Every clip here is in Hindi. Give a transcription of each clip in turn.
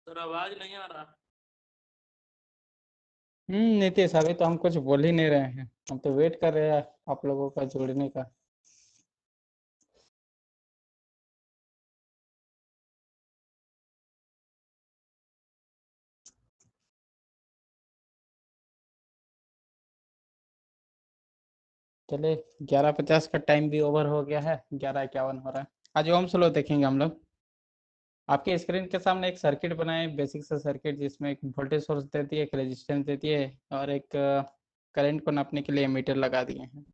सर आवाज नहीं आ रहा। नीतीश, अभी तो हम कुछ बोल ही नहीं रहे हैं। हम तो वेट कर रहे हैं आप लोगों का जुड़ने का। चले, 11:50 का टाइम भी ओवर हो गया है, 11:51 हो रहा है। आज ओम स्लो देखेंगे हम लोग। आपके स्क्रीन के सामने एक सर्किट बनाए, बेसिक सा सर्किट, जिसमें एक वोल्टेज सोर्स देती है, एक रेजिस्टेंस देती है और एक करंट को नापने के लिए मीटर लगा दिए हैं।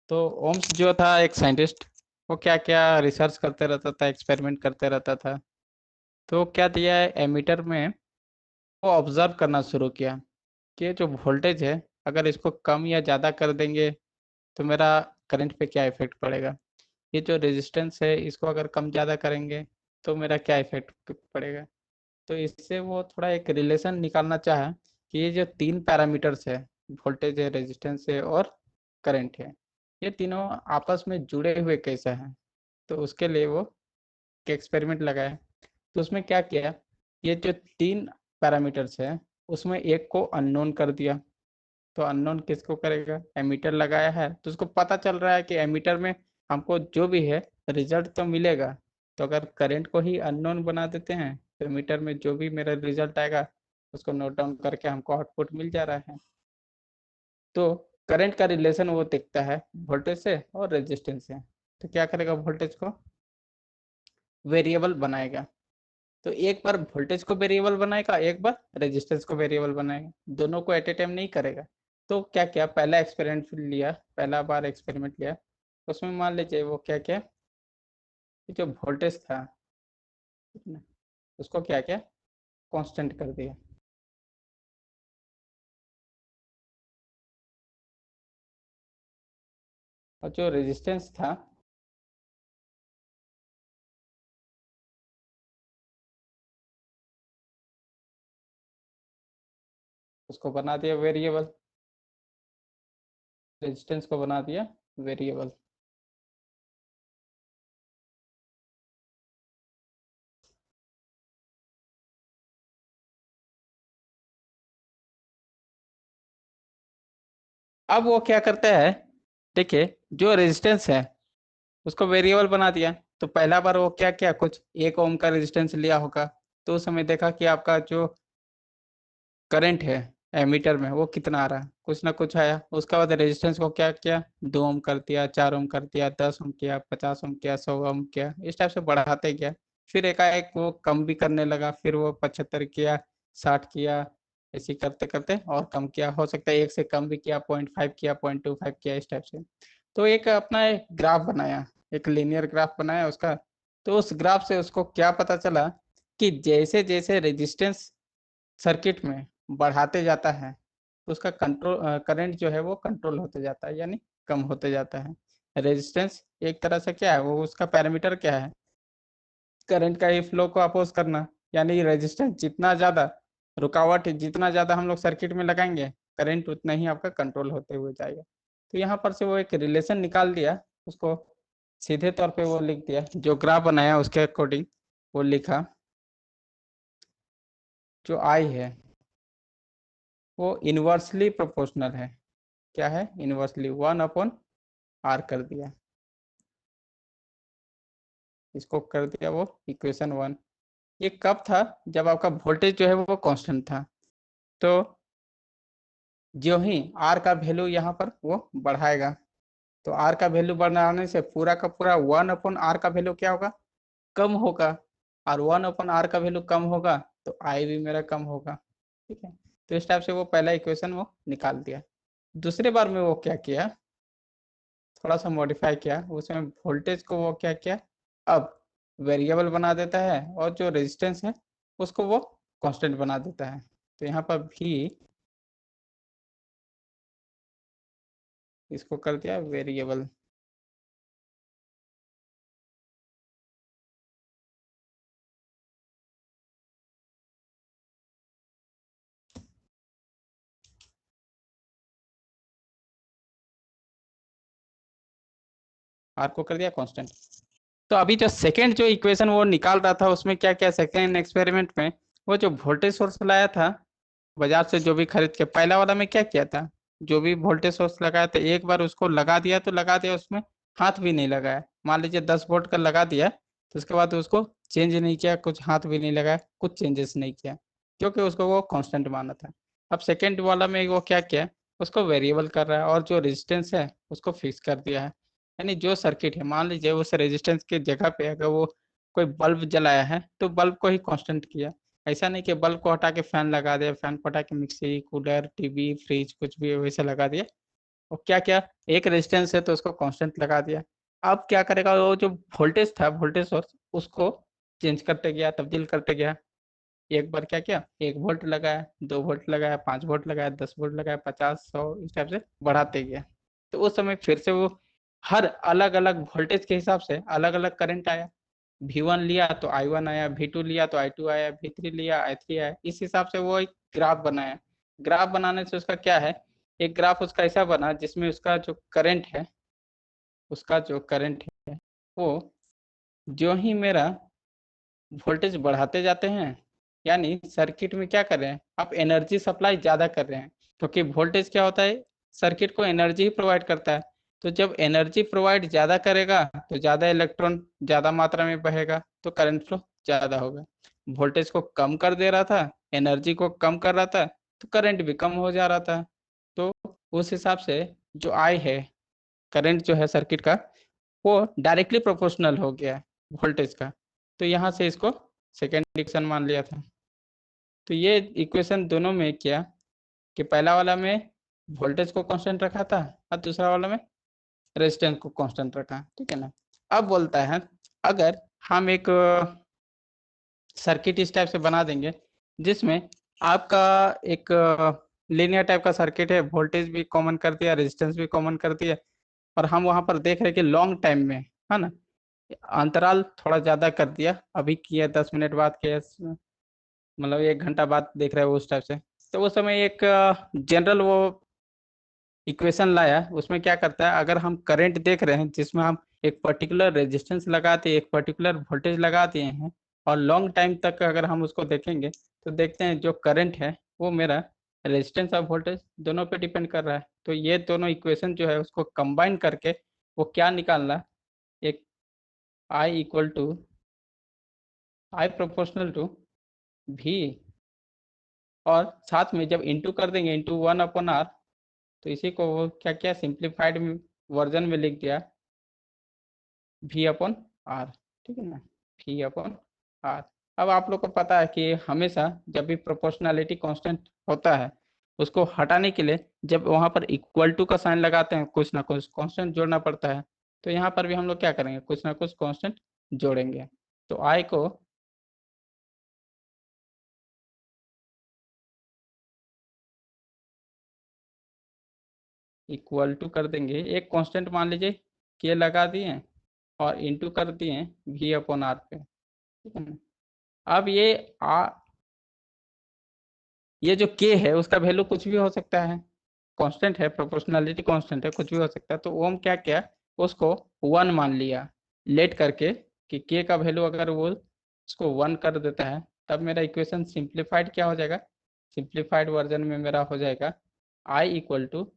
तो ओम्स जो था एक साइंटिस्ट, वो क्या क्या रिसर्च करते रहता था, एक्सपेरिमेंट करते रहता था। तो क्या दिया है एमीटर में, वो ऑब्जर्व करना शुरू किया कि ये जो वोल्टेज है, अगर इसको कम या ज़्यादा कर देंगे तो मेरा करंट पे क्या इफेक्ट पड़ेगा। ये जो रेजिस्टेंस है, इसको अगर कम ज़्यादा करेंगे तो मेरा क्या इफेक्ट पड़ेगा। तो इससे वो थोड़ा एक रिलेशन निकालना चाहा कि ये जो तीन पैरामीटर्स है, वोल्टेज है, रेजिस्टेंस है और करंट है, ये तीनों आपस में जुड़े हुए कैसे हैं। तो उसके लिए वो एक एक्सपेरिमेंट लगाया। तो उसमें क्या किया, ये जो तीन पैरामीटर्स है, उसमें एक को अननोन कर दिया। तो अननोन किसको करेगा, एमीटर लगाया है तो उसको पता चल रहा है कि एमीटर में हमको जो भी है रिजल्ट तो मिलेगा। तो अगर करंट को ही अननोन बना देते हैं तो एमीटर में जो भी मेरा रिजल्ट आएगा उसको नोट डाउन करके हमको आउटपुट मिल जा रहा है। तो करंट का रिलेशन वो दिखता है वोल्टेज से और रेजिस्टेंस से। तो क्या करेगा, वोल्टेज को वेरिएबल बनाएगा। तो एक बार वोल्टेज को वेरिएबल बनाएगा, एक बार रेजिस्टेंस को वेरिएबल बनाएगा, दोनों को एट ए टाइम नहीं करेगा। तो क्या क्या पहला एक्सपेरिमेंट लिया, पहला बार एक्सपेरिमेंट लिया, उसमें मान लीजिए वो क्या क्या, जो वोल्टेज था उसको क्या क्या कांस्टेंट कर दिया। और जो रेजिस्टेंस था उसको बना दिया वेरिएबल, रेजिस्टेंस को बना दिया वेरिएबल। अब वो क्या करता है, देखिए, जो रेजिस्टेंस है उसको वेरिएबल बना दिया। तो पहला बार वो क्या किया, कुछ 1 ओम का रेजिस्टेंस लिया होगा। तो उस समय देखा कि आपका जो करंट है एमीटर में वो कितना आ रहा है, कुछ ना कुछ आया। उसके बाद रेजिस्टेंस को क्या किया, 2 ओम कर दिया, 4 ओम कर दिया, 10 ओम किया, 50 ओम किया, 100 ओम किया, इस टाइप से बढ़ाते गया। फिर एकाएक वो कम भी करने लगा, फिर वो 75 किया, 60 किया, ऐसे करते करते और कम किया। हो सकता है एक से कम भी किया, 0.5 किया, 0.25 किया, इस टाइप से। तो एक अपना एक ग्राफ बनाया, एक लीनियर ग्राफ बनाया उसका। तो उस ग्राफ से उसको क्या पता चला कि जैसे जैसे रेजिस्टेंस सर्किट में बढ़ाते जाता है, उसका कंट्रोल करंट जो है वो कंट्रोल होते जाता है, यानी कम होते जाता है। रेजिस्टेंस एक तरह से क्या है, वो उसका पैरामीटर क्या है, करंट का ही फ्लो को अपोज करना। यानी रेजिस्टेंस जितना ज्यादा, रुकावट जितना ज्यादा हम लोग सर्किट में लगाएंगे, करंट उतना ही आपका कंट्रोल होते हुए जाएगा। तो यहाँ पर से वो एक रिलेशन निकाल दिया, उसको सीधे तौर पे वो लिख दिया, जो ग्राफ बनाया उसके अकॉर्डिंग वो लिखा। जो आई है वो इनवर्सली प्रोपोर्शनल है। क्या है, इनवर्सली 1/r कर दिया, इसको कर दिया वो इक्वेशन 1। ये कब था, जब आपका वोल्टेज जो है वो कांस्टेंट था। तो जो ही आर का वैल्यू यहाँ पर वो बढ़ाएगा, तो आर का वैल्यू बढ़ाने से पूरा का पूरा 1/r का वैल्यू क्या होगा, कम होगा। और 1/r का वैल्यू कम होगा तो आई भी मेरा कम होगा। ठीक है। तो इस टाइप से वो पहला इक्वेशन वो निकाल दिया। दूसरे बार में वो क्या किया, थोड़ा सा मॉडिफाई किया, उसमें वोल्टेज को वो क्या किया, अब वेरिएबल बना देता है और जो रेजिस्टेंस है उसको वो कांस्टेंट बना देता है। तो यहाँ पर भी इसको कर दिया वेरिएबल। आर को कर दिया कांस्टेंट। तो अभी जो सेकंड जो इक्वेशन वो निकाल रहा था उसमें क्या क्या, सेकंड एक्सपेरिमेंट में वो जो वोल्टेज सोर्स लाया था बाजार से, जो भी खरीद के, पहला वाला में क्या किया था, जो भी वोल्टेज सोर्स लगाया था एक बार उसको लगा दिया तो लगा दिया, उसमें हाथ भी नहीं लगाया। मान लीजिए 10 वोल्ट का लगा दिया तो उसके बाद उसको चेंज नहीं किया, कुछ हाथ भी नहीं लगाया, कुछ चेंजेस नहीं किया, क्योंकि उसको वो कांस्टेंट माना था। अब सेकेंड वाला में वो क्या किया, उसको वेरिएबल कर रहा है और जो रेजिस्टेंस है उसको फिक्स कर दिया है। यानी जो सर्किट है, मान लीजिए उस रेजिस्टेंस की जगह पे अगर वो कोई बल्ब जलाया है तो बल्ब को ही कांस्टेंट किया। ऐसा नहीं कि बल्ब को हटा के फैन लगा दिया, फैन को हटा के मिक्सी कूलर टीवी फ्रिज कुछ भी वैसे लगा दिया। और क्या क्या, एक रेजिस्टेंस है तो उसको कांस्टेंट लगा दिया। अब क्या करेगा, वो जो वोल्टेज था वोल्टेज सोर्स उसको चेंज करते गया, तब्दील करते गया। एक बार क्या किया, 1 वोल्ट लगाया, 2 वोल्ट लगाया, 5 वोल्ट लगाया, 10 वोल्ट लगाया, 50 100 इस टाइप से बढ़ाते गया। तो उस समय फिर से वो हर अलग अलग वोल्टेज के हिसाब से अलग अलग करंट आया। V1 लिया तो I1 आया, V2 लिया तो I2 आया, V3 लिया I3 आया। इस हिसाब से वो एक ग्राफ बनाया। ग्राफ बनाने से उसका क्या है, एक ग्राफ उसका ऐसा बना जिसमें उसका जो करंट है, उसका जो करंट है वो जो ही मेरा वोल्टेज बढ़ाते जाते हैं, यानी सर्किट में क्या कर रहे हैं, आप एनर्जी सप्लाई ज़्यादा कर रहे हैं। क्योंकि वोल्टेज क्या होता है, सर्किट को एनर्जी ही प्रोवाइड करता है। तो जब एनर्जी प्रोवाइड ज़्यादा करेगा तो ज़्यादा इलेक्ट्रॉन ज़्यादा मात्रा में बहेगा तो करंट फ्लो ज़्यादा होगा। वोल्टेज को कम कर दे रहा था, एनर्जी को कम कर रहा था, तो करंट भी कम हो जा रहा था। तो उस हिसाब से जो आई है, करंट जो है सर्किट का, वो डायरेक्टली प्रोपोर्शनल हो गया है वोल्टेज का। तो यहाँ से इसको सेकेंड इक्वेशन मान लिया था। तो ये इक्वेशन दोनों में क्या, कि पहला वाला में वोल्टेज को कांस्टेंट रखा था और दूसरा वाला में रेजिस्टेंस को कांस्टेंट रखा, ठीक है ना। अब बोलता है अगर हम एक सर्किट इस टाइप से बना देंगे जिसमें आपका एक लीनियर टाइप का सर्किट है, वोल्टेज भी कॉमन कर दिया, रेजिस्टेंस भी कॉमन कर दिया, और हम वहां पर देख रहे हैं कि लॉन्ग टाइम में, है ना, अंतराल थोड़ा ज्यादा कर दिया, अभी किया 10 मिनट बाद किया, मतलब 1 घंटा बाद देख रहे हो उस टाइप से। तो उस समय एक जनरल वो इक्वेशन लाया, उसमें क्या करता है, अगर हम करंट देख रहे हैं जिसमें हम एक पर्टिकुलर रेजिस्टेंस लगाते, एक पर्टिकुलर वोल्टेज लगा दिए हैं, और लॉन्ग टाइम तक अगर हम उसको देखेंगे तो देखते हैं जो करंट है वो मेरा रेजिस्टेंस और वोल्टेज दोनों पे डिपेंड कर रहा है। तो ये दोनों इक्वेशन जो है उसको कंबाइन करके वो क्या निकालना, एक I equal to I proportional to भी, और साथ में जब इंटू कर देंगे इंटू 1/r, तो इसी को वो क्या क्या सिंप्लीफाइड वर्जन में लिख दिया V/r, ठीक है ना, V/r। अब आप लोग को पता है कि हमेशा जब भी प्रोपोर्शनैलिटी कांस्टेंट होता है उसको हटाने के लिए जब वहां पर इक्वल टू का साइन लगाते हैं कुछ ना कुछ कांस्टेंट जोड़ना पड़ता है। तो यहाँ पर भी हम लोग क्या करेंगे, कुछ ना कुछ कांस्टेंट जोड़ेंगे। तो आई को इक्वल टू कर देंगे, एक कांस्टेंट मान लीजिए के लगा दिए और इंटू कर दिए V/r पे, ठीक है ना। अब ये जो के है उसका वैल्यू कुछ भी हो सकता है, कांस्टेंट है, प्रोपोर्शनैलिटी कांस्टेंट है, कुछ भी हो सकता है। तो ओम क्या क्या, उसको 1 मान लिया लेट करके, कि के का वैल्यू अगर वो उसको 1 कर देता है तब मेरा इक्वेशन सिंप्लीफाइड क्या हो जाएगा, सिंप्लीफाइड वर्जन में मेरा हो जाएगा I equal to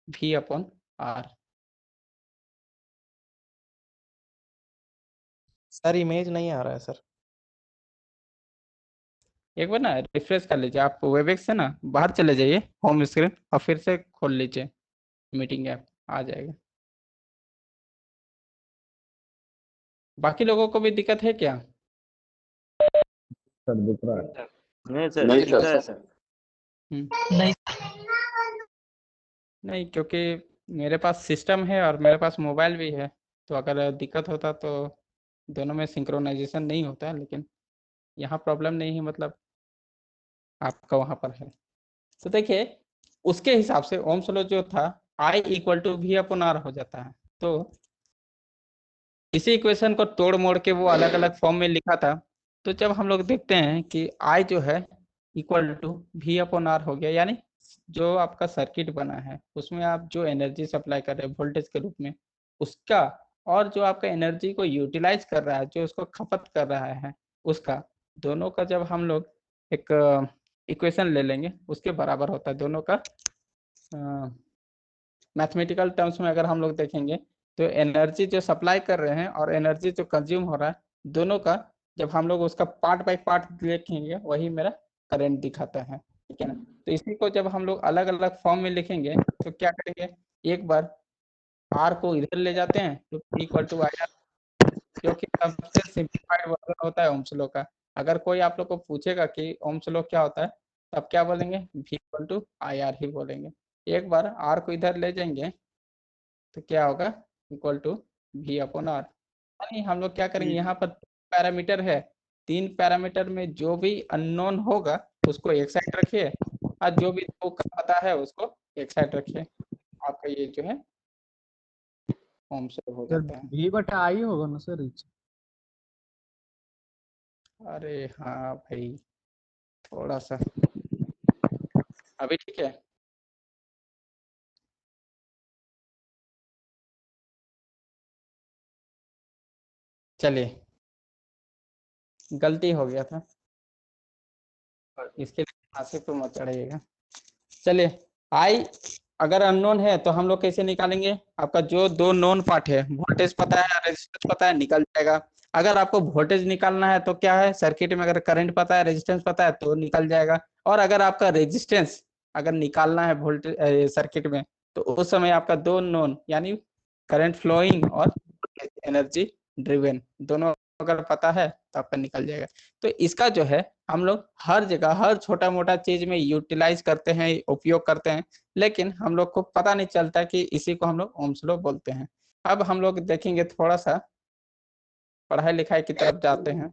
V/r। Sir image नहीं आ रहा है सर। एक बार ना रिफ्रेश कर लीजिए, आप वेबएक्स से ना बाहर चले जाइए होम स्क्रीन और फिर से खोल लीजिए मीटिंग ऐप, आ जाएगा। बाकी लोगों को भी दिक्कत है क्या? सर दिख रहा है। नहीं सर, नहीं दिखता सर। है सर। नहीं नहीं, क्योंकि मेरे पास सिस्टम है और मेरे पास मोबाइल भी है, तो अगर दिक्कत होता तो दोनों में सिंक्रोनाइजेशन नहीं होता, लेकिन यहाँ प्रॉब्लम नहीं है, मतलब आपका वहाँ पर है। तो देखिए उसके हिसाब से ओम्स लॉ जो था आई इक्वल टू V/r हो जाता है। तो इसी इक्वेशन को तोड़ मोड़ के वो अलग अलग फॉर्म में लिखा था। तो जब हम लोग देखते हैं कि आई जो है इक्वल टू V/r हो गया, यानी जो आपका सर्किट बना है उसमें आप जो एनर्जी सप्लाई कर रहे हैं वोल्टेज के रूप में उसका, और जो आपका एनर्जी को यूटिलाइज कर रहा है, जो उसको खपत कर रहा है उसका, दोनों का जब हम लोग एक इक्वेशन ले लेंगे, उसके बराबर होता है दोनों का। मैथमेटिकल टर्म्स में अगर हम लोग देखेंगे तो एनर्जी जो सप्लाई कर रहे हैं और एनर्जी जो कंज्यूम हो रहा है, दोनों का जब हम लोग उसका पार्ट बाय पार्ट देखेंगे, वही मेरा करंट दिखाता है, ठीक है ना। तो इसी को जब हम लोग अलग अलग फॉर्म में लिखेंगे तो क्या करेंगे, एक बार आर को इधर ले जाते हैं तो इक्वल टू आई आर, जो कि सबसे सिंप्लीफाइड वर्जन होता है ओम्स लॉ का। अगर कोई आप लोग को पूछेगा कि ओम्स लॉ क्या होता है, तब क्या बोलेंगे, V equal to I R ही बोलेंगे। एक बार आर को इधर ले जाएंगे तो क्या होगा, equal to V upon R. यानी हम लोग क्या करेंगे, यहाँ पर पैरामीटर है, 3 पैरामीटर में जो भी अननोन होगा उसको एक साइड रखिए, और जो भी दो का पता है उसको एक साइड रखिए। आपका ये जो है ओम्स लॉ हो सर जाता है। V बटा आई होगा ना सर। अरे हाँ भाई, थोड़ा सा अभी ठीक है। चलिए, गलती हो गया था, इसके लिए आसिफ पे मत चढ़ाइएगा। चलिए, आई अगर अननोन है तो हम लोग कैसे निकालेंगे, आपका जो दो नोन पार्ट है, वोल्टेज पता है, रेजिस्टेंस पता है, निकल जाएगा। अगर आपको वोल्टेज निकालना है तो क्या है, सर्किट में अगर करंट पता है, रेजिस्टेंस पता है तो निकल जाएगा। और अगर आपका रेजिस्टेंस अगर निकालना है वोल्टेज सर्किट में, तो उस समय आपका दो नोन यानी करंट फ्लोइंग और एनर्जी ड्रिवन दोनों अगर पता है तो आपका निकल जाएगा। तो इसका जो है हम लोग हर जगह हर छोटा मोटा चीज में यूटिलाइज करते हैं, उपयोग करते हैं, लेकिन हम लोग को पता नहीं चलता कि इसी को हम लोग ओम्स लॉ बोलते हैं। अब हम लोग देखेंगे, थोड़ा सा पढ़ाई लिखाई की तरफ जाते हैं।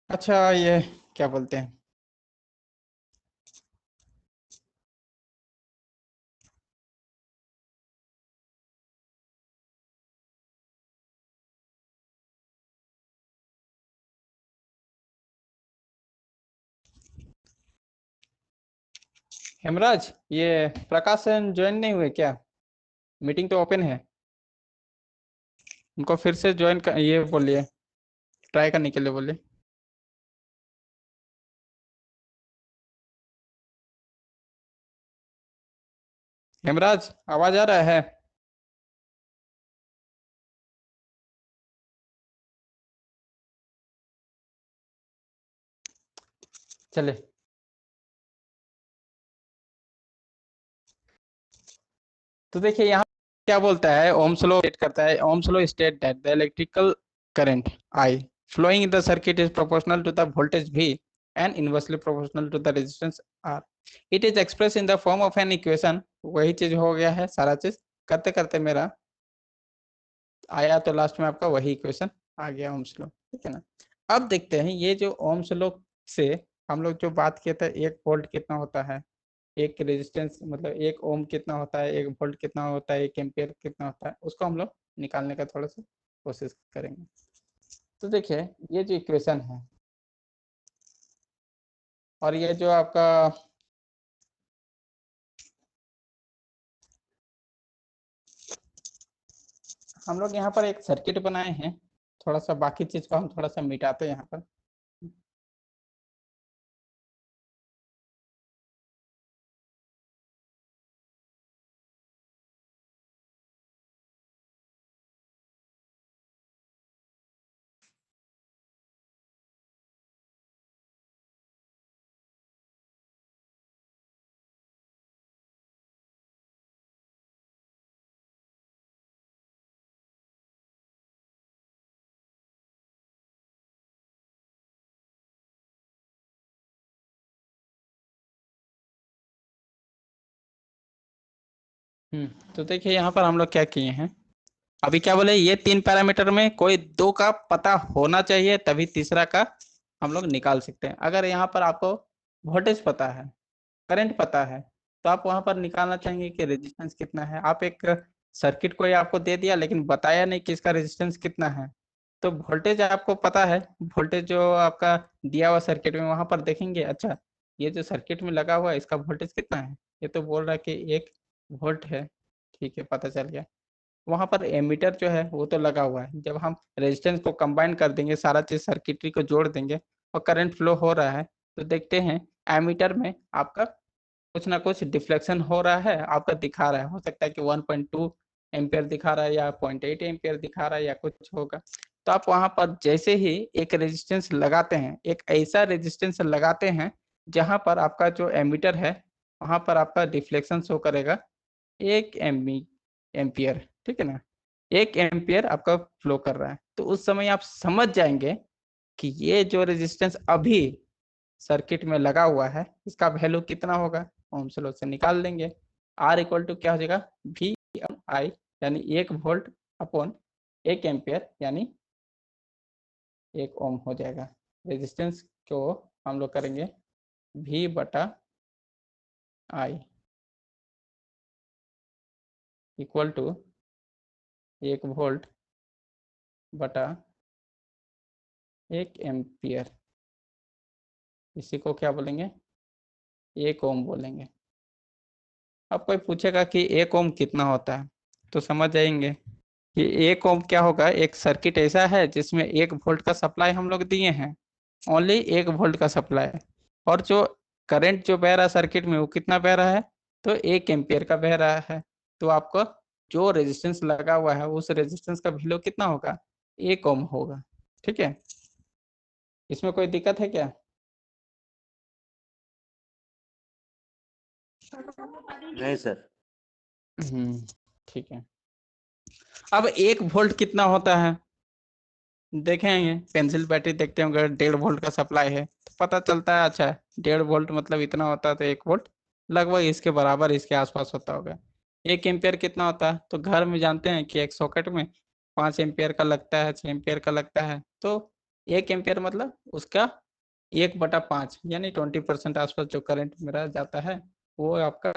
अच्छा, ये क्या बोलते हैं, हेमराज, ये प्रकाश सर ज्वाइन नहीं हुए क्या, मीटिंग तो ओपन है, उनको फिर से ज्वाइन कर, ये बोलिए, ट्राई करने के लिए बोलिए। हेमराज, आवाज आ रहा है? चले, तो देखिए यहाँ क्या बोलता है, ओम्स लॉ स्टेट करता है, Ohm's law state that the electrical current I flowing in the circuit is proportional to the voltage V and inversely proportional to the resistance R. It is expressed in the form of an equation। वही चीज हो गया है, सारा चीज करते करते मेरा आया तो लास्ट में आपका वही इक्वेशन आ गया, ओम्स लॉ, ठीक है ना। अब देखते हैं ये जो ओम्स लॉ से हम लोग जो बात किए थे, 1 वोल्ट कितना होता है, एक रेजिस्टेंस मतलब 1 ओम कितना होता है, 1 वोल्ट कितना होता है, 1 एम्पियर कितना होता है, उसको हम लोग निकालने का थोड़ा सा कोशिश करेंगे। तो देखिए, ये जो इक्वेशन है और ये जो आपका हम लोग यहाँ पर एक सर्किट बनाए हैं, थोड़ा सा बाकी चीज को हम थोड़ा सा मिटाते हैं यहाँ पर। तो देखिए यहाँ पर हम लोग क्या किए हैं, अभी क्या बोले, ये 3 पैरामीटर में कोई दो का पता होना चाहिए, तभी तीसरा का हम लोग निकाल सकते हैं। अगर यहाँ पर आपको वोल्टेज पता है, करंट पता है, तो आप वहां पर निकालना चाहेंगे कि रेजिस्टेंस कितना है। आप एक सर्किट कोई आपको दे दिया लेकिन बताया नहीं कि इसका रेजिस्टेंस कितना है, तो वोल्टेज आपको पता है, वोल्टेज जो आपका दिया हुआ सर्किट में वहां पर देखेंगे, अच्छा ये जो सर्किट में लगा हुआ है इसका वोल्टेज कितना है, ये तो बोल रहा है कि 1 वोल्ट है। ठीक है, पता चल गया। वहां पर एमीटर जो है वो तो लगा हुआ है, जब हम रेजिस्टेंस को कंबाइन कर देंगे, सारा चीज सर्किटरी को जोड़ देंगे और करंट फ्लो हो रहा है, तो देखते हैं एमीटर में आपका कुछ ना कुछ डिफ्लेक्शन हो रहा है, आपका दिखा रहा है, हो सकता है कि 1.2 एम्पियर दिखा रहा है या 0.8 एम्पियर दिखा रहा है या कुछ होगा। तो आप वहां पर जैसे ही एक रेजिस्टेंस लगाते हैं, एक ऐसा रेजिस्टेंस लगाते हैं जहां पर आपका जो एमीटर है वहां पर आपका डिफ्लेक्शन शो करेगा 1 एम्पियर। ठीक है ना, 1 एम्पियर आपका फ्लो कर रहा है। तो उस समय आप समझ जाएंगे कि ये जो रेजिस्टेंस अभी सर्किट में लगा हुआ है इसका वैल्यू कितना होगा, ओम्स लॉ से निकाल लेंगे। आर इक्वल टू क्या हो जाएगा, वी आई, यानी 1 वोल्ट अपॉन 1 एम्पियर, यानी 1 ओम हो जाएगा। रेजिस्टेंस को हम लोग करेंगे V बटा आई इक्वल टू 1 वोल्ट बटा 1 एम्पियर, इसी को क्या बोलेंगे, 1 ओम बोलेंगे। अब कोई पूछेगा कि 1 ओम कितना होता है, तो समझ जाएंगे कि 1 ओम क्या होगा, एक सर्किट ऐसा है जिसमें 1 वोल्ट का सप्लाई हम लोग दिए हैं, ओनली 1 वोल्ट का सप्लाई, और जो करंट जो बह रहा है सर्किट में वो कितना बह रहा है, तो 1 एम्पियर का बह रहा है। तो आपको जो रेजिस्टेंस लगा हुआ है उस रेजिस्टेंस का वैल्यू कितना होगा, 1 ओम होगा। ठीक है, इसमें कोई दिक्कत है क्या? नहीं सर। ठीक है। अब 1 वोल्ट कितना होता है, देखेंगे पेंसिल बैटरी देखते होंगे, 1.5 वोल्ट का सप्लाई है तो पता चलता है, अच्छा 1.5 वोल्ट मतलब इतना होता है, तो 1 वोल्ट लगभग इसके बराबर इसके आसपास होता होगा। 1 एम्पियर कितना होता है, तो घर में जानते हैं कि एक सॉकेट में 5 एम्पियर का लगता है, 6 एम्पियर का लगता है, तो 1 एम्पियर मतलब उसका 1/5 यानी 20% आसपास जो करंट मेरा जाता है वो आपका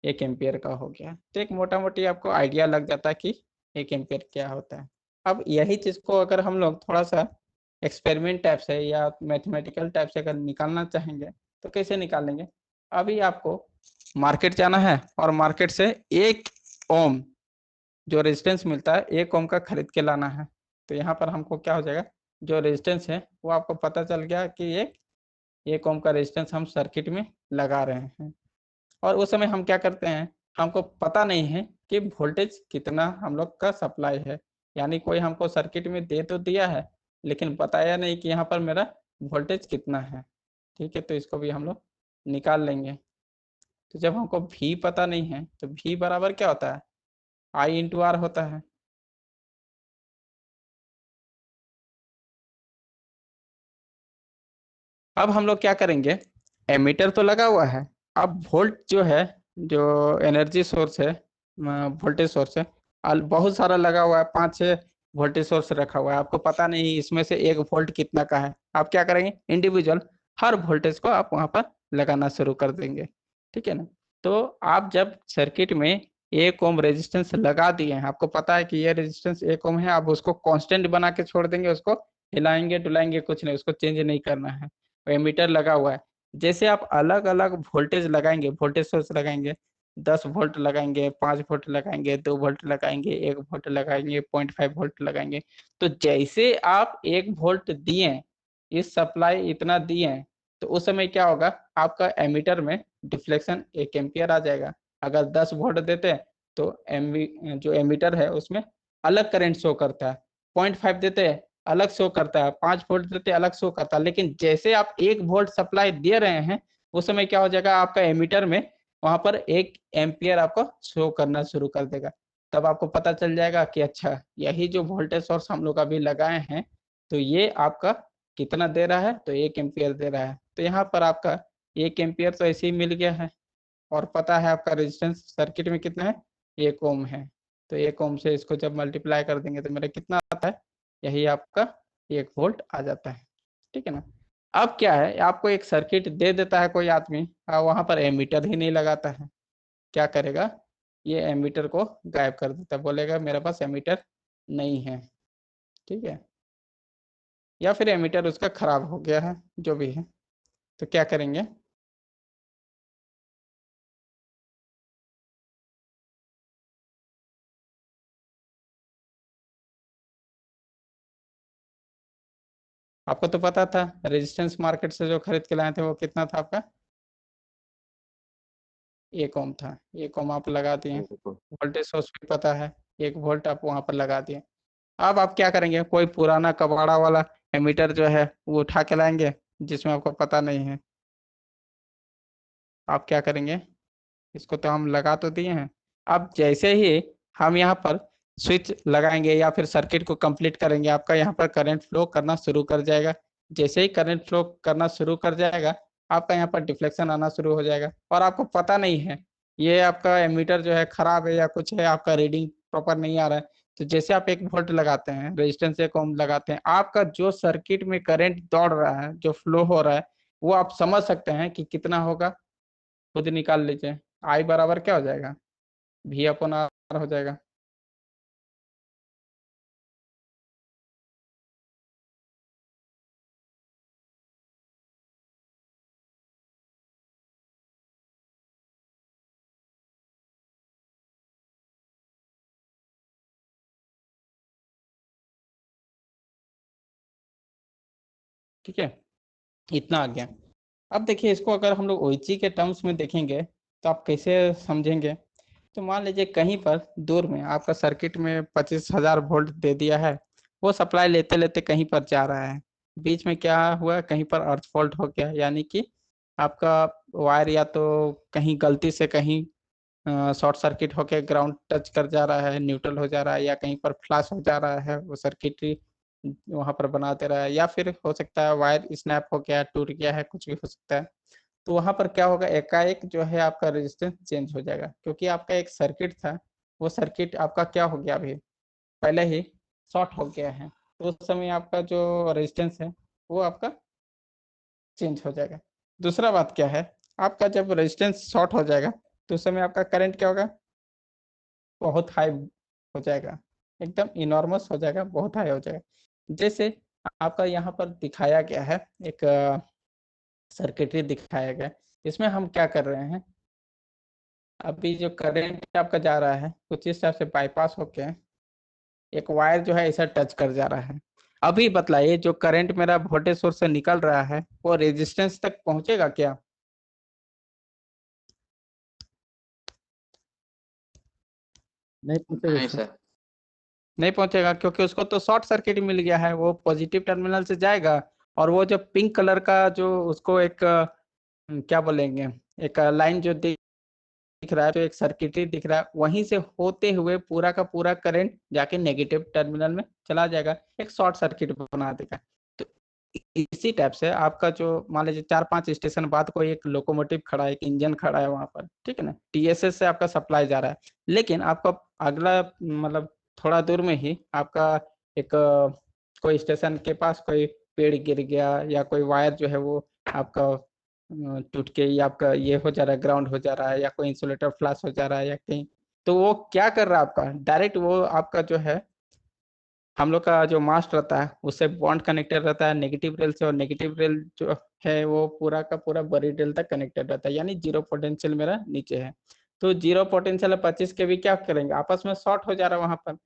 1 एम्पियर का हो गया। तो एक मोटा मोटी आपको आइडिया लग जाता है कि 1 एम्पियर क्या होता है। अब यही चीज को अगर हम लोग थोड़ा सा एक्सपेरिमेंट टाइप से या मैथमेटिकल टाइप से अगर निकालना चाहेंगे तो कैसे निकालेंगे। अभी आपको मार्केट जाना है और मार्केट से 1 ओम जो रेजिस्टेंस मिलता है 1 ओम का खरीद के लाना है। तो यहाँ पर हमको क्या हो जाएगा, जो रेजिस्टेंस है वो आपको पता चल गया कि 1 ओम का रेजिस्टेंस हम सर्किट में लगा रहे हैं। और उस समय हम क्या करते हैं, हमको पता नहीं है कि वोल्टेज कितना हम लोग का सप्लाई है, यानी कोई हमको सर्किट में दे तो दिया है लेकिन बताया नहीं कि यहाँ पर मेरा वोल्टेज कितना है। ठीक है, तो इसको भी हम लोग निकाल लेंगे। तो जब हमको भी पता नहीं है तो भी बराबर क्या होता है, आई इंटू आर होता है। अब हम लोग क्या करेंगे, एमीटर तो लगा हुआ है, अब वोल्ट जो है, जो एनर्जी सोर्स है, वोल्टेज सोर्स है, बहुत सारा लगा हुआ है, 5-6 वोल्टेज सोर्स रखा हुआ है, आपको पता नहीं इसमें से 1 वोल्ट कितना का है। आप क्या करेंगे, इंडिविजुअल हर वोल्टेज को आप वहां पर लगाना शुरू कर देंगे। ठीक है ना, तो आप जब सर्किट में 1 ओम रेजिस्टेंस लगा दिए हैं, आपको पता है कि ये रेजिस्टेंस 1 ओम है, आप उसको कांस्टेंट बना के छोड़ देंगे, उसको हिलाएंगे डुलाएंगे कुछ नहीं, उसको चेंज नहीं करना है, एमीटर लगा हुआ है। जैसे आप अलग अलग वोल्टेज लगाएंगे, वोल्टेज सोर्स लगाएंगे, 10 वोल्ट लगाएंगे, 5 वोल्ट लगाएंगे, 2 वोल्ट लगाएंगे, 1 वोल्ट लगाएंगे, 0.5 वोल्ट लगाएंगे, तो जैसे आप 1 वोल्ट दिए, इस सप्लाई इतना दिए, तो उस समय क्या होगा, आपका एमीटर में डिफ्लेक्शन 1 एम्पियर आ जाएगा। अगर 10 वोल्ट देते हैं तो जो एमीटर है उसमें अलग करंट शो करता है, 0.5 देते हैं अलग शो करता है, 5 वोल्ट देते अलग शो करता है। लेकिन जैसे आप 1 वोल्ट सप्लाई दे रहे हैं उस समय क्या हो जाएगा, आपका एमीटर में वहां पर 1 एम्पियर आपको शो करना शुरू कर देगा। तब आपको पता चल जाएगा कि अच्छा यही जो वोल्टेज सोर्स हम लोग अभी लगाए हैं तो ये आपका कितना दे रहा है, तो 1 एम्पियर दे रहा है। तो यहाँ पर आपका 1 एम्पियर तो ऐसे ही मिल गया है, और पता है आपका रेजिस्टेंस सर्किट में कितना है, 1 ओम है। तो 1 ओम से इसको जब मल्टीप्लाई कर देंगे तो मेरा कितना आता है, यही आपका 1 वोल्ट आ जाता है। ठीक है ना, अब क्या है, आपको एक सर्किट दे देता है कोई आदमी, वहां पर एमीटर ही नहीं लगाता है, क्या करेगा, ये एमीटर को गायब कर देता है, बोलेगा मेरे पास एमीटर नहीं है। ठीक है, या फिर एमीटर उसका खराब हो गया है, जो भी है। तो क्या करेंगे, आपको तो पता था रेजिस्टेंस मार्केट से जो खरीद के लाए थे वो कितना था आपका, 1 ओम था। 1 ओम आप लगा दिए, वोल्टेज सोर्स भी पता है, 1 वोल्ट आप वहां पर लगा दिए। अब आप क्या करेंगे, कोई पुराना कबाड़ा वाला एमीटर जो है वो उठा के लाएंगे जिसमें आपको पता नहीं है। आप क्या करेंगे, इसको तो हम लगा तो दिए हैं। अब जैसे ही हम यहाँ पर स्विच लगाएंगे या फिर सर्किट को कंप्लीट करेंगे, आपका यहाँ पर करंट फ्लो करना शुरू कर जाएगा। जैसे ही करंट फ्लो करना शुरू कर जाएगा, आपका यहाँ पर डिफ्लेक्शन आना शुरू हो जाएगा और आपको पता नहीं है ये आपका एमीटर जो है खराब है या कुछ है, आपका रीडिंग प्रॉपर नहीं आ रहा है। तो जैसे आप 1 वोल्ट लगाते हैं, रेजिस्टेंस 1 ओम लगाते हैं, आपका जो सर्किट में करंट दौड़ रहा है, जो फ्लो हो रहा है, वो आप समझ सकते हैं कि कितना होगा। खुद निकाल लीजिए, आई बराबर क्या हो जाएगा, V/R हो जाएगा। ठीक है, इतना आ गया। अब देखिए इसको अगर हम लोग ओइची के टर्म्स में देखेंगे तो आप कैसे समझेंगे। तो मान लीजिए कहीं पर दूर में आपका सर्किट में 25,000 वोल्ट दे दिया है, वो सप्लाई लेते लेते कहीं पर जा रहा है, बीच में क्या हुआ, कहीं पर अर्थ फॉल्ट हो गया, यानी कि आपका वायर या तो कहीं गलती से कहीं शॉर्ट सर्किट होके ग्राउंड टच कर जा रहा है, न्यूट्रल हो जा रहा है, या कहीं पर फ्लैश हो जा रहा है, वो सर्किटरी वहां पर बना दे रहा है, या फिर हो सकता है वायर स्नैप हो गया, टूट गया है, कुछ भी हो सकता है। तो वहां पर क्या होगा, एकाएक जो है आपका रेजिस्टेंस चेंज हो जाएगा, क्योंकि आपका एक सर्किट था, वो सर्किट आपका क्या हो गया, अभी पहले ही शॉर्ट हो गया है, तो उस समय आपका जो रेजिस्टेंस है वो आपका चेंज हो जाएगा। दूसरा बात क्या है, आपका जब रेजिस्टेंस शॉर्ट हो जाएगा तो उस समय आपका करंट क्या होगा, बहुत हाई हो जाएगा, एकदम इनॉर्मस हो जाएगा, बहुत हाई हो जाएगा। जैसे आपका यहाँ पर दिखाया गया है, एक सर्किटरी दिखाया गया, इसमें हम क्या कर रहे हैं, अभी जो करंट आपका जा रहा है कुछ इस तरह से बाईपास होके एक वायर जो है ऐसा टच कर जा रहा है। अभी बतलाइए जो करंट मेरा वोल्टेज सोर्स से निकल रहा है वो रेजिस्टेंस तक पहुंचेगा क्या, नहीं पूछेगा नहीं सर। सर। नहीं पहुंचेगा, क्योंकि उसको तो शॉर्ट सर्किट मिल गया है, वो पॉजिटिव टर्मिनल से जाएगा और वो जो पिंक कलर का जो उसको एक क्या बोलेंगे, एक लाइन जो दिख रहा है, जो एक सर्किटरी दिख रहा है, वहीं से होते हुए पूरा का पूरा करंट जाके नेगेटिव टर्मिनल में चला जाएगा, एक शॉर्ट सर्किट बना देगा। तो इसी टाइप से आपका जो मान लीजिए 4-5 स्टेशन बाद कोई एक लोकोमोटिव खड़ा है, एक इंजन खड़ा है वहां पर, ठीक है ना, टीएसएस से आपका सप्लाई जा रहा है, लेकिन आपका अगला मतलब थोड़ा दूर में ही आपका एक कोई स्टेशन के पास कोई पेड़ गिर गया या कोई वायर जो है वो आपका टूट के ये आपका ये हो जा रहा है, ग्राउंड हो जा रहा है, या कोई इंसुलेटर फ्लैश हो जा रहा है या कहीं, तो वो क्या कर रहा है, आपका डायरेक्ट वो आपका जो है हम लोग का जो मास्ट रहता है उससे बॉन्ड कनेक्टेड रहता है नेगेटिव रेल से, और नेगेटिव रेल जो है वो पूरा का पूरा बड़ी रेल तक कनेक्टेड रहता है, यानी जीरो पोटेंशियल मेरा नीचे है। तो जीरो पोटेंशियल 25 के भी क्या करेंगे, आपस में शॉर्ट हो जा रहा है वहां पर,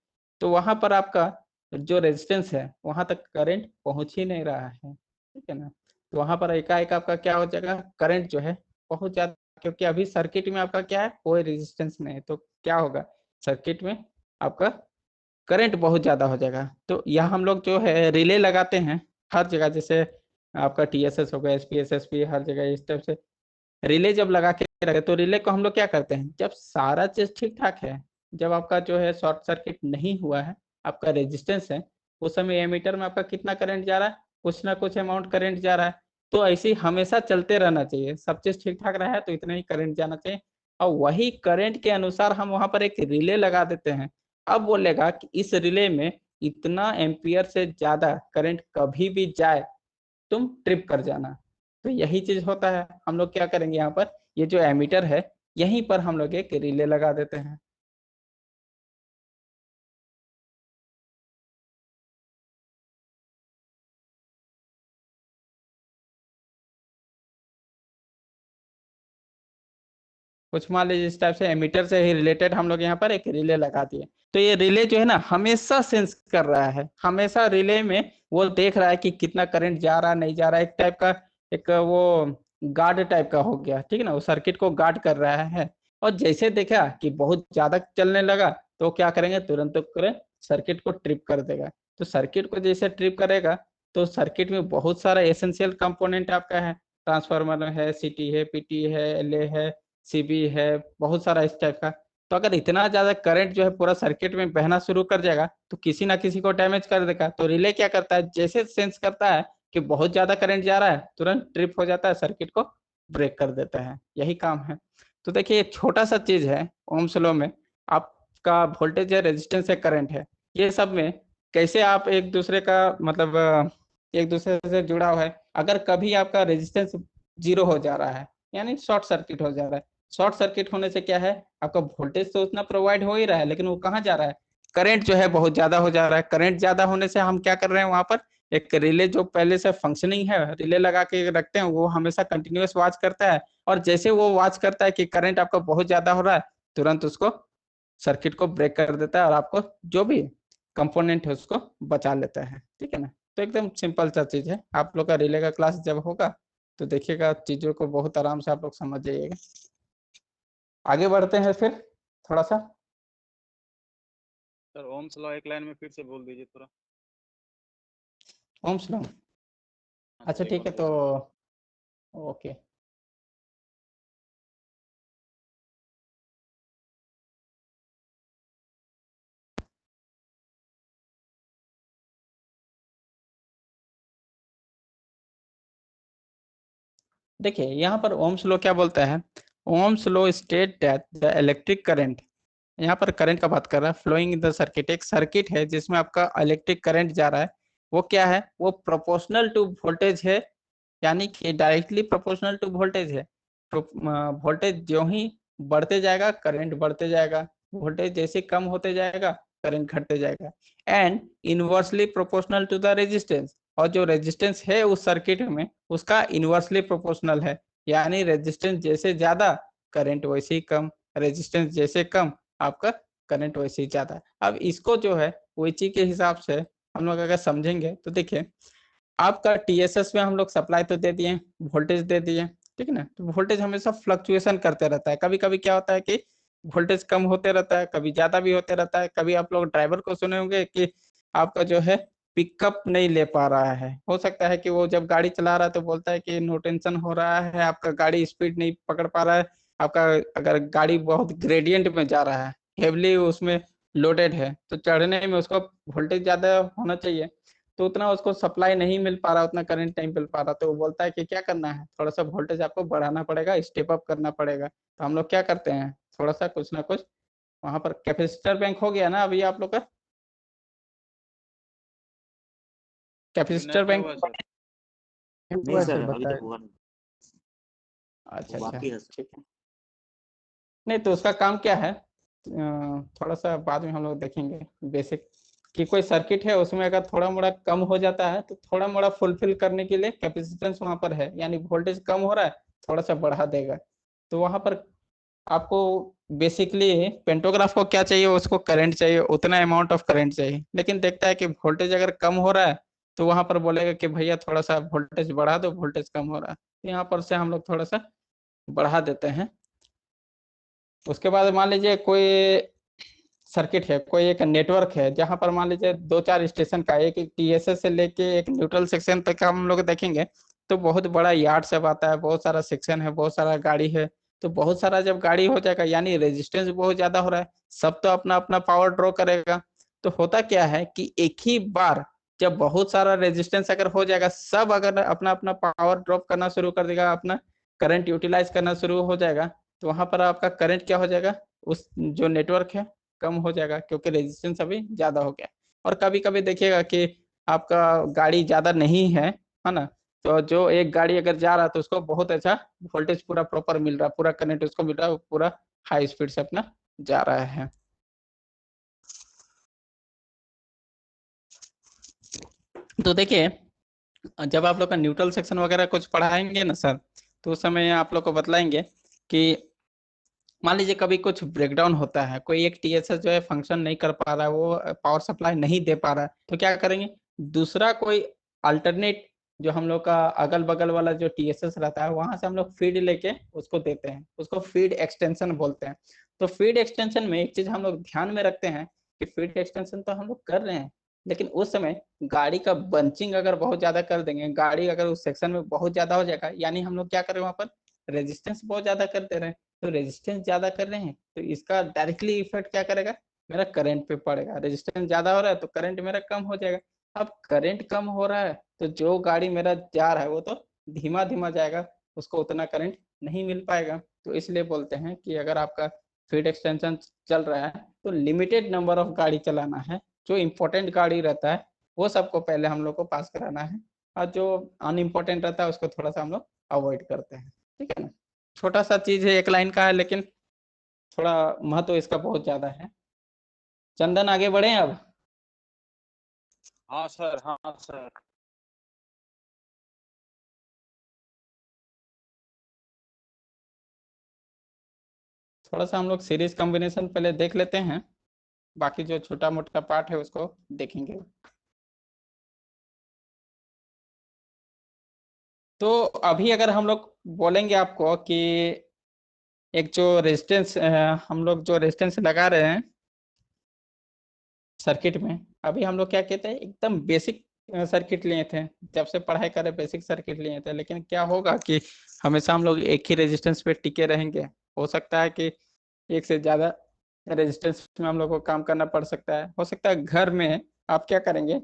तो वहां पर आपका जो रेजिस्टेंस है वहां तक करंट पहुंच ही नहीं रहा है, ठीक है ना। तो वहां पर एकाएक आपका क्या हो जाएगा, करंट जो है पहुंच जाता, क्योंकि अभी सर्किट में आपका क्या है, कोई रेजिस्टेंस नहीं है, तो क्या होगा, सर्किट में आपका करंट बहुत ज्यादा हो जाएगा। तो यहाँ हम लोग जो है रिले लगाते हैं हर जगह, जैसे आपका टीएसएस हो गया, एसपी हर जगह इस टाइप से रिले जब लगा के रखे, तो रिले को हम लोग क्या करते हैं, जब सारा चीज ठीक ठाक है, जब आपका जो है शॉर्ट सर्किट नहीं हुआ है, आपका रेजिस्टेंस है, उस समय एमीटर में आपका कितना करंट जा रहा है, कुछ ना कुछ अमाउंट करंट जा रहा है। तो ऐसे ही हमेशा चलते रहना चाहिए, सब चीज ठीक ठाक रहा है तो इतना ही करंट जाना चाहिए, और वही करंट के अनुसार हम वहां पर एक रिले लगा देते हैं। अब बोलेगा कि इस रिले में इतना एम्पियर से ज्यादा करंट कभी भी जाए तुम ट्रिप कर जाना। तो यही चीज होता है, हम लोग क्या करेंगे यहाँ पर, ये जो एमीटर है यहीं पर हम लोग एक रिले लगा देते हैं। कुछ मान लीजिए इस टाइप से एमीटर से ही रिलेटेड हम लोग यहाँ पर एक रिले लगा दिए। तो ये रिले जो है ना हमेशा सेंस कर रहा है, हमेशा रिले में वो देख रहा है कि कितना करंट जा रहा है नहीं जा रहा है, एक टाइप का एक वो गार्ड टाइप का हो गया, ठीक है ना, वो सर्किट को गार्ड कर रहा है। और जैसे देखा कि बहुत ज्यादा चलने लगा तो क्या करेंगे, तुरंत तुरंत सर्किट को ट्रिप कर देगा। तो सर्किट को जैसे ट्रिप करेगा तो सर्किट में बहुत सारा एसेंशियल कंपोनेंट आपका है, ट्रांसफार्मर है, सीटी है, पीटी है, एलए है, सीबी है, बहुत सारा इस टाइप का। तो अगर इतना ज्यादा करंट जो है पूरा सर्किट में बहना शुरू कर जाएगा तो किसी ना किसी को डैमेज कर देगा। तो रिले क्या करता है, जैसे सेंस करता है कि बहुत ज्यादा करंट जा रहा है तुरंत ट्रिप हो जाता है, सर्किट को ब्रेक कर देता है, यही काम है। तो देखिए ये छोटा सा चीज है ओम्स लॉ में, आपका वोल्टेज है, रेजिस्टेंस है, करंट है, ये सब में कैसे आप एक दूसरे का मतलब एक दूसरे से जुड़ा हुआ है। अगर कभी आपका रेजिस्टेंस जीरो हो जा रहा है यानी शॉर्ट सर्किट हो जा रहा है, शॉर्ट सर्किट होने से क्या है, आपका वोल्टेज तो उतना प्रोवाइड हो ही रहा है लेकिन वो कहाँ जा रहा है, करंट जो है बहुत ज्यादा हो जा रहा है। करंट ज्यादा होने से हम क्या कर रहे हैं, वहां पर एक रिले जो पहले से फंक्शनिंग है रिले लगा के रखते हैं, वो हमेशा कंटिन्यूअस वॉच करता है। और जैसे वो वॉच करता है कि करंट आपका बहुत ज्यादा हो रहा है, तुरंत उसको सर्किट को ब्रेक कर देता है और आपको जो भी कंपोनेंट है उसको बचा लेता है, ठीक है ना। तो एकदम सिंपल सा चीज है, आप लोग का रिले का क्लास जब होगा तो देखिएगा चीजों को बहुत आराम से आप लोग समझ जाइएगा। आगे बढ़ते हैं फिर थोड़ा सा। सर ओम्स लॉ एक लाइन में फिर से बोल दीजिए थोड़ा। ओम्स लॉ, हाँ अच्छा सर, एक ठीक है बार तो बोलिए। ओके। देखिए यहाँ पर ओम्स लॉ क्या बोलता है, Ohm's law state that the electric current, यहाँ पर करंट का बात कर रहा है, फ्लोइंग इन द सर्किट, एक सर्किट है जिसमें आपका इलेक्ट्रिक करंट जा रहा है, वो क्या है, वो प्रोपोर्शनल टू वोल्टेज है, यानी कि डायरेक्टली प्रोपोर्शनल टू वोल्टेज है। वोल्टेज जो ही बढ़ते जाएगा करंट बढ़ते जाएगा, वोल्टेज जैसे कम होते जाएगा करंट घटते जाएगा। And inversely proportional to the resistance, और जो रेजिस्टेंस है उस सर्किट में उसका इनवर्सली प्रोपोर्शनल है, यानी रेजिस्टेंस जैसे ज्यादा करंट वैसे ही कम, रेजिस्टेंस जैसे कम आपका करंट वैसे ही ज्यादा। अब इसको जो है वही के हिसाब से हम लोग अगर समझेंगे तो देखिए, आपका टीएसएस में हम लोग सप्लाई तो दे दिए, वोल्टेज दे दिए, ठीक है ना। तो वोल्टेज हमेशा फ्लक्चुएशन करते रहता है, कभी कभी क्या होता है कि वोल्टेज कम होते रहता है, कभी ज्यादा भी होते रहता है। कभी आप लोग ड्राइवर को सुने होंगे कि आपका जो है पिकअप नहीं ले पा रहा है, हो सकता है कि वो जब गाड़ी चला रहा है तो बोलता है कि नो टेंशन हो रहा है, आपका गाड़ी स्पीड नहीं पकड़ पा रहा है। आपका अगर गाड़ी बहुत ग्रेडियंट में जा रहा है, हेवली उसमें लोडेड है, तो चढ़ने में उसको वोल्टेज ज्यादा होना चाहिए, तो उतना उसको सप्लाई नहीं मिल पा रहा, उतना करंट नहीं मिल पा रहा, तो वो बोलता है कि क्या करना है, थोड़ा सा वोल्टेज आपको बढ़ाना पड़ेगा, स्टेप अप करना पड़ेगा। तो हम लोग क्या करते हैं, थोड़ा सा कुछ ना कुछ वहां पर कैपेसिटर बैंक हो गया ना अभी आप लोग का, अभी कैपेसिटर नहीं बैंक। हुआ सर। नहीं सर, अभी बताया तक हुआ नहीं, अच्छा अच्छा बाकी है सर। ठीक है, नहीं तो उसका काम क्या है, थोड़ा सा बाद में हम लोग देखेंगे बेसिक, कि कोई सर्किट है उसमें अगर थोड़ा मोड़ा कम हो जाता है तो थोड़ा मोड़ा फुलफिल करने के लिए कैपेसिटेंस वहां पर है, यानी वोल्टेज कम हो रहा है थोड़ा सा बढ़ा देगा। तो वहां पर आपको बेसिकली पेंटोग्राफ को क्या चाहिए, उसको करंट चाहिए, उतना अमाउंट ऑफ करंट चाहिए, लेकिन देखता है कि वोल्टेज अगर कम हो रहा है तो वहां पर बोलेगा कि भैया थोड़ा सा वोल्टेज बढ़ा दो, वोल्टेज कम हो रहा है, तो यहाँ पर से हम लोग थोड़ा सा बढ़ा देते हैं। उसके बाद मान लीजिए कोई सर्किट है, कोई एक नेटवर्क है जहां पर मान लीजिए दो चार स्टेशन का, एक टीएसएस से लेके एक न्यूट्रल सेक्शन तक का हम लोग देखेंगे, तो बहुत बड़ा यार्ड सब आता है, बहुत सारा सेक्शन है, बहुत सारा गाड़ी है। तो बहुत सारा जब गाड़ी हो जाएगा यानी रेजिस्टेंस बहुत ज्यादा हो रहा है, सब तो अपना अपना पावर ड्रॉ करेगा। तो होता क्या है कि एक ही बार जब बहुत सारा रेजिस्टेंस अगर हो जाएगा, सब अगर अपना अपना पावर ड्रॉप करना शुरू कर देगा, अपना करंट यूटिलाइज करना शुरू हो जाएगा, तो वहां पर आपका करंट क्या हो जाएगा, उस जो नेटवर्क है कम हो जाएगा, क्योंकि रेजिस्टेंस अभी ज्यादा हो गया। और कभी कभी देखिएगा कि आपका गाड़ी ज्यादा नहीं है ना, तो जो एक गाड़ी अगर जा रहा है तो उसको बहुत अच्छा वोल्टेज पूरा प्रॉपर मिल रहा है, पूरा करंट उसको मिल रहा है, पूरा हाई स्पीड से अपना जा रहा है। तो देखिए जब आप लोग का न्यूट्रल सेक्शन वगैरह कुछ पढ़ाएंगे ना सर, तो उस समय आप लोग को बतलाएंगे कि मान लीजिए कभी कुछ ब्रेकडाउन होता है, कोई एक टीएसएस जो है फंक्शन नहीं कर पा रहा है, वो पावर सप्लाई नहीं दे पा रहा है, तो क्या करेंगे, दूसरा कोई अल्टरनेट जो हम लोग का अगल बगल वाला जो टीएसएस रहता है वहां से हम लोग फीड लेके उसको देते हैं, उसको फीड एक्सटेंशन बोलते हैं। तो फीड एक्सटेंशन में एक चीज हम लोग ध्यान में रखते हैं कि फीड एक्सटेंशन तो हम लोग कर रहे हैं, लेकिन उस समय गाड़ी का बंचिंग अगर बहुत ज्यादा कर देंगे, गाड़ी अगर उस सेक्शन में बहुत ज्यादा हो जाएगा, यानी हम लोग क्या करें वहां पर रेजिस्टेंस बहुत ज्यादा कर दे रहे हैं, तो रेजिस्टेंस ज्यादा कर रहे हैं तो इसका डायरेक्टली इफेक्ट क्या करेगा, मेरा करंट पे पड़ेगा। रेजिस्टेंस ज्यादा हो रहा है तो करंट मेरा कम हो जाएगा। अब करंट कम हो रहा है तो जो गाड़ी मेरा जा रहा है वो तो धीमा धीमा जाएगा, उसको उतना करंट नहीं मिल पाएगा। तो इसलिए बोलते हैं कि अगर आपका फीड एक्सटेंशन चल रहा है तो लिमिटेड नंबर ऑफ गाड़ी चलाना है, जो इम्पोर्टेंट गाड़ी रहता है वो सबको पहले हम लोग को पास कराना है, और जो अनइम्पोर्टेंट रहता है उसको थोड़ा सा हम लोग अवॉइड करते हैं। ठीक है ना, छोटा सा चीज है, एक लाइन का है, लेकिन थोड़ा महत्व इसका बहुत ज्यादा है। चंदन आगे बढ़े अब। हाँ सर, हाँ सर। थोड़ा सा हम लोग सीरीज कॉम्बिनेशन पहले देख लेते हैं, बाकी जो छोटा मोटा पार्ट है उसको देखेंगे। तो अभी अगर हम लोग बोलेंगे आपको कि एक जो रेजिस्टेंस हम लोग जो रेजिस्टेंस लगा रहे हैं सर्किट में, अभी हम लोग क्या कहते हैं एकदम बेसिक सर्किट लिए थे, जब से पढ़ाई कर रहे बेसिक सर्किट लिए थे, लेकिन क्या होगा कि हमेशा हम लोग एक ही रेजिस्टेंस पे टिके रहेंगे। हो सकता है कि एक से ज्यादा रेजिस्टेंस में हम लोग को काम करना पड़ सकता है। हो सकता है घर में आप क्या करेंगे,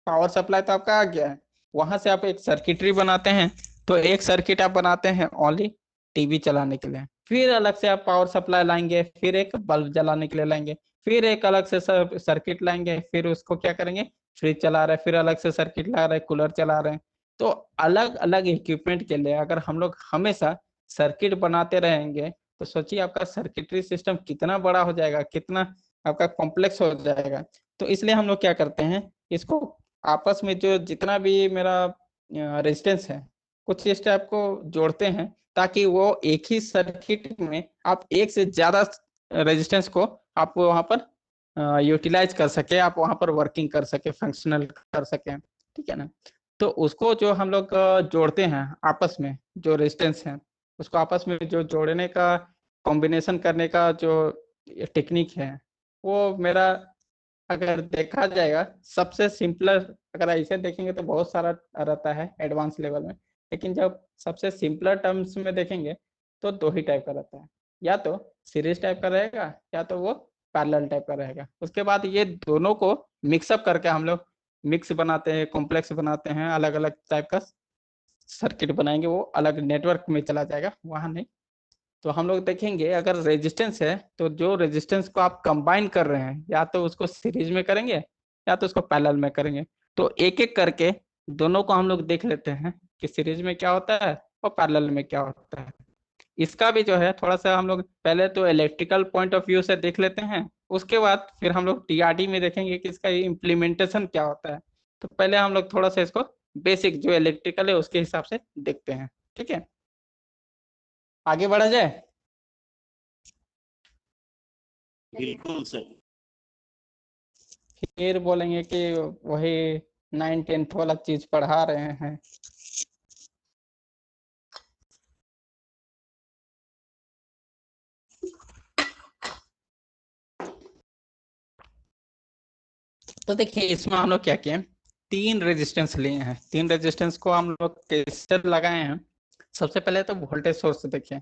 पावर सप्लाई तो आपका आ गया है, वहां से आप एक सर्किटरी बनाते हैं, तो एक सर्किट आप बनाते हैं ओनली टीवी चलाने के लिए, फिर अलग से आप पावर सप्लाई लाएंगे, फिर एक बल्ब जलाने के लिए लाएंगे, फिर एक अलग से सर्किट लाएंगे, फिर उसको क्या करेंगे, फ्रिज चला रहे हैं, फिर अलग से सर्किट ला रहे हैं, कूलर चला रहे हैं। तो अलग अलग इक्विपमेंट के लिए अगर हम लोग हमेशा सर्किट बनाते रहेंगे तो सोचिए आपका सर्किटरी सिस्टम कितना बड़ा हो जाएगा, कितना आपका कॉम्प्लेक्स हो जाएगा। तो इसलिए हम लोग क्या करते हैं, इसको आपस में जो जितना भी मेरा रेजिस्टेंस है कुछ इस टाइप को जोड़ते हैं, ताकि वो एक ही सर्किट में आप एक से ज्यादा रेजिस्टेंस को आप वहां पर यूटिलाइज कर सके, आप वहां पर वर्किंग कर सके, फंक्शनल कर सके। ठीक है ना, तो उसको जो हम लोग जोड़ते हैं आपस में, जो रेजिस्टेंस है उसको आपस में जो जोड़ने का, कॉम्बिनेशन करने का जो टेक्निक है, वो मेरा अगर देखा जाएगा सबसे सिंपलर, अगर ऐसे देखेंगे तो बहुत सारा रहता है एडवांस लेवल में, लेकिन जब सबसे सिंपलर टर्म्स में देखेंगे तो दो ही टाइप का रहता है, या तो सीरीज टाइप का रहेगा या तो वो पैरेलल टाइप का रहेगा। उसके बाद ये दोनों को मिक्सअप करके हम लोग मिक्स बनाते हैं, कॉम्प्लेक्स बनाते हैं, अलग अलग टाइप का सर्किट बनाएंगे, वो अलग नेटवर्क में चला जाएगा, वहां नहीं। तो हम लोग देखेंगे अगर रेजिस्टेंस है तो जो रेजिस्टेंस को आप कंबाइन कर रहे हैं या तो उसको सीरीज में करेंगे या तो उसको पैरेलल में करेंगे। तो एक एक करके दोनों को हम लोग देख लेते हैं कि सीरीज में क्या होता है और पैरेलल में क्या होता है। इसका भी जो है थोड़ा सा हम लोग पहले तो इलेक्ट्रिकल पॉइंट ऑफ व्यू से देख लेते हैं, उसके बाद फिर हम लोग टीआरडी में देखेंगे कि इसका इम्प्लीमेंटेशन क्या होता है। तो पहले हम लोग थोड़ा सा इसको बेसिक जो इलेक्ट्रिकल है उसके हिसाब से देखते हैं। ठीक है, आगे बढ़ा जाए। बिल्कुल सर। फिर बोलेंगे कि वही 9th-10th वाला चीज पढ़ा रहे हैं। तो देखिए इसमें हम लोग क्या किए, तीन रेजिस्टेंस लिए हैं, तीन रेजिस्टेंस को हम लोग कैसे लगाए हैं। सबसे पहले तो वोल्टेज सोर्स देखिए,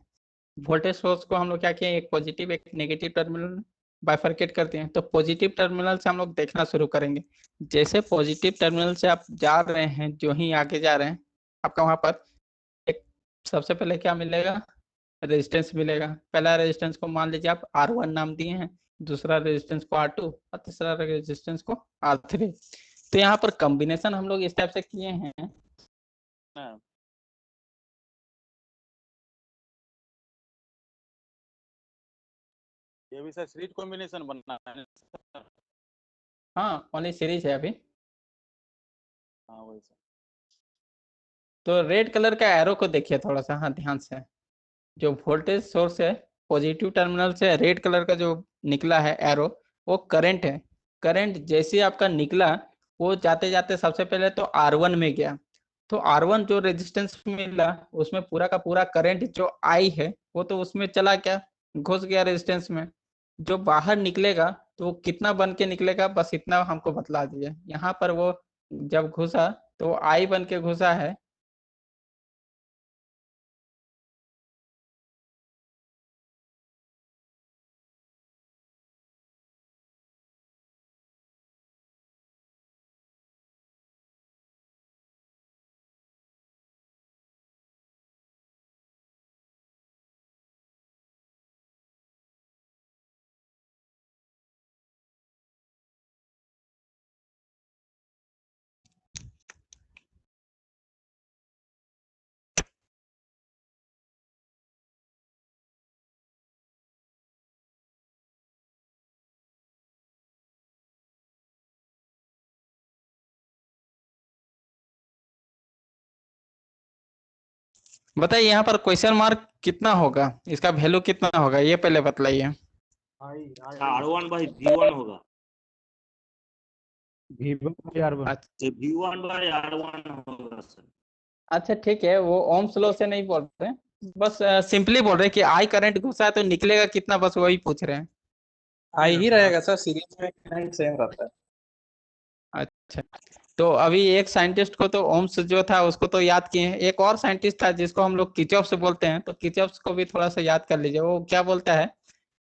वोल्टेज सोर्स को हम लोग क्या किए, एक पॉजिटिव एक नेगेटिव टर्मिनल बाइफरकेट करते हैं। तो पॉजिटिव टर्मिनल से हम लोग देखना शुरू करेंगे, जैसे पॉजिटिव टर्मिनल से आप जा रहे हैं, जो ही आगे जा रहे हैं आपका वहां पर एक सबसे पहले क्या मिलेगा, रेजिस्टेंस मिलेगा। पहला रेजिस्टेंस को मान लीजिए आप R1 नाम दिए हैं, दूसरा रेजिस्टेंस को R2 और तीसरा रेजिस्टेंस को R3। तो यहाँ पर कॉम्बिनेशन हम लोग इस टाइप से किए हैं। हाँ। ये भी सर सीरीज कॉम्बिनेशन बनना है। हाँ ओनली सीरीज है अभी। हाँ वही सर। तो रेड कलर का एरो को देखिए थोड़ा सा, हाँ ध्यान से, जो वोल्टेज सोर्स है पॉजिटिव टर्मिनल से रेड कलर का जो निकला है एरो, वो करंट है। करंट जैसे ही आपका निकला, वो जाते जाते सबसे पहले तो R1 में गया। तो R1 जो रेजिस्टेंस मिला, उसमें पूरा का पूरा करंट जो I है, वो तो उसमें चला गया, घुस गया रेजिस्टेंस में। जो बाहर निकलेगा तो वो कितना बन के निकलेगा, बस इतना हमको बतला दीजिए। यहाँ पर वो जब घुसा तो I बन के घुसा है। बताइए यहाँ पर क्वेश्चन मार्क कितना होगा, इसका वैल्यू कितना होगा, ये पहले बतलाइए। R1 by V1 होगा। V1 by R1 अच्छा तो V1 by R1 होगा सर। अच्छा, ठीक है, वो ओम्स लॉ से नहीं बोल रहे, बस सिंपली बोल रहे कि आई करंट घुसा है तो निकलेगा कितना, बस वही पूछ रहे हैं। आई ही रहेगा सर, सीरीज में करंट सेम रहता है। अच्छा, तो अभी एक साइंटिस्ट को तो ओम्स जो था उसको तो याद किए हैं, एक और साइंटिस्ट था जिसको हम लोग किर्चॉफ बोलते हैं, तो किर्चॉफ को भी थोड़ा सा याद कर लीजिए। वो क्या बोलता है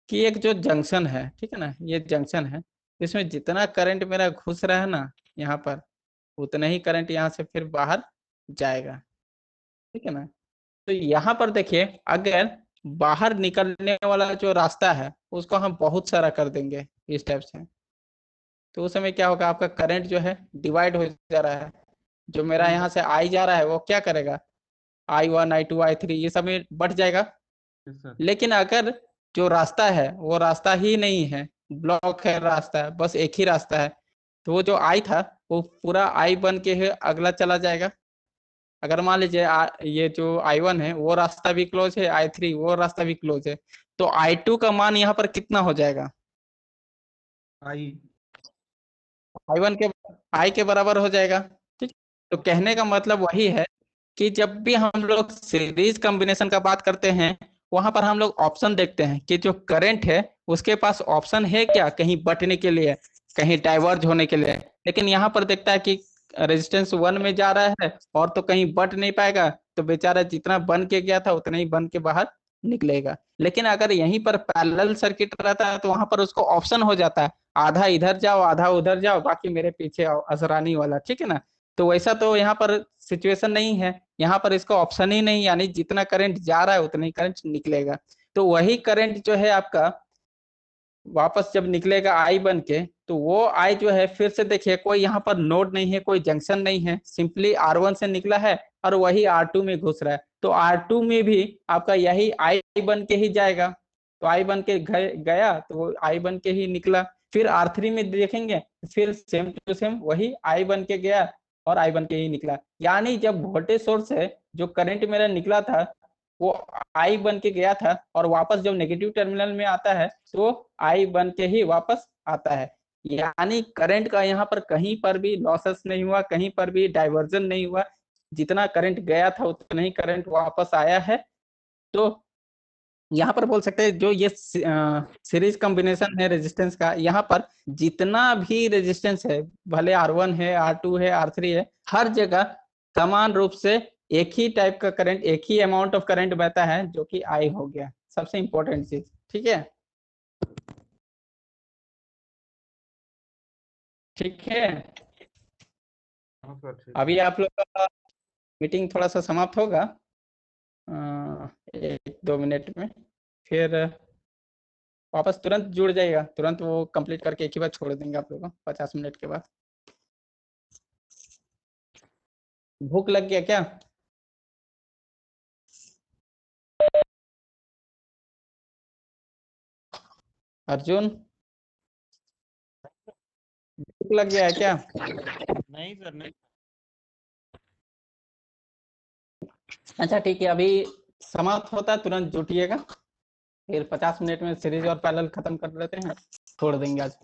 कि एक जो जंक्शन है, ठीक है ना, ये जंक्शन है, इसमें जितना करंट मेरा घुस रहा है ना यहाँ पर, उतना ही करंट यहाँ से फिर बाहर जाएगा, ठीक है ना। तो यहाँ पर देखिए, अगर बाहर निकलने वाला जो रास्ता है उसको हम बहुत सारा कर देंगे इस टाइप से, तो उस समय क्या होगा, आपका करंट जो है डिवाइड हो जा रहा है। जो मेरा यहाँ से आई जा रहा है वो क्या करेगा, I1 I2 I3 ये सब में बढ़ जाएगा। लेकिन अगर जो रास्ता है वो रास्ता ही नहीं है, ब्लॉक है रास्ता, बस एक ही रास्ता है, तो वो जो आई था वो पूरा आई बन के है अगला चला जाएगा। अगर मान लीजिए ये जो I1 है वो रास्ता भी क्लोज है, I3 वो रास्ता भी क्लोज है, तो I2 का मान यहाँ पर कितना हो जाएगा, I1 के I के बराबर हो जाएगा। ठीक, तो कहने का मतलब वही है कि जब भी हम लोग सीरीज कॉम्बिनेशन का बात करते हैं, वहां पर हम लोग ऑप्शन देखते हैं कि जो करंट है उसके पास ऑप्शन है क्या, कहीं बटने के लिए, कहीं डाइवर्ज होने के लिए। लेकिन यहाँ पर देखता है कि रेजिस्टेंस 1 में जा रहा है और तो कहीं बट नहीं पाएगा, तो बेचारा जितना बन के गया था उतना ही बन के बाहर निकलेगा। लेकिन अगर यहीं पर पैरेलल सर्किट रहता है तो वहां पर उसको ऑप्शन हो जाता है, आधा इधर जाओ आधा उधर जाओ, बाकी मेरे पीछे आओ, असरानी वाला, ठीक है ना। तो वैसा तो यहाँ पर सिचुएशन नहीं है, यहाँ पर इसका ऑप्शन ही नहीं, यानी जितना करंट जा रहा है उतना ही करंट निकलेगा। तो वही करंट जो है आपका वापस जब निकलेगा आई बन के, तो वो आई जो है, फिर से देखिए कोई यहाँ पर नोड नहीं है, कोई जंक्शन नहीं है, सिंपली R1 से निकला है और वही R2 में घुस रहा है। तो R2 में भी आपका यही आई बन के ही जाएगा, तो आई बन के गया तो वो आई बन के ही निकला। फिर R3 में देखेंगे, फिर सेम टू सेम वही आई बन के गया और आई बन के ही निकला। यानी जब वोल्टेज सोर्स है, जो करंट मेरा निकला था वो आई बन के गया था, और वापस जब नेगेटिव टर्मिनल में आता है तो आई बन के ही वापस आता है। यानी करंट का यहाँ पर कहीं पर भी लॉसेस नहीं हुआ, कहीं पर भी डाइवर्जन नहीं हुआ, जितना करंट गया था उतना ही करंट वापस आया है। तो यहाँ पर बोल सकते हैं जो ये सीरीज कॉम्बिनेशन है रेजिस्टेंस का, यहाँ पर जितना भी रेजिस्टेंस है, भले R1 है, R2 है, R3 है, हर जगह समान रूप से एक ही टाइप का करंट, एक ही अमाउंट ऑफ करंट बहता है, जो कि आई हो गया, सबसे इंपॉर्टेंट चीज, ठीक है। ठीक है, अभी आप लोग का मीटिंग थोड़ा सा समाप्त होगा 1-2 मिनट में, फिर वापस तुरंत जुड़ जाएगा, तुरंत वो कंप्लीट करके एक ही बार छोड़ देंगे आप लोगों को 50 मिनट के बाद। भूख लग गया क्या? अर्जुन, भूख लग गया है क्या? नहीं सर, नहीं। अच्छा ठीक है, अभी समाप्त होता है तुरंत जुटिएगा। फिर 50 मिनट में सीरीज और पैरेलल खत्म कर लेते हैं, छोड़ देंगे आज।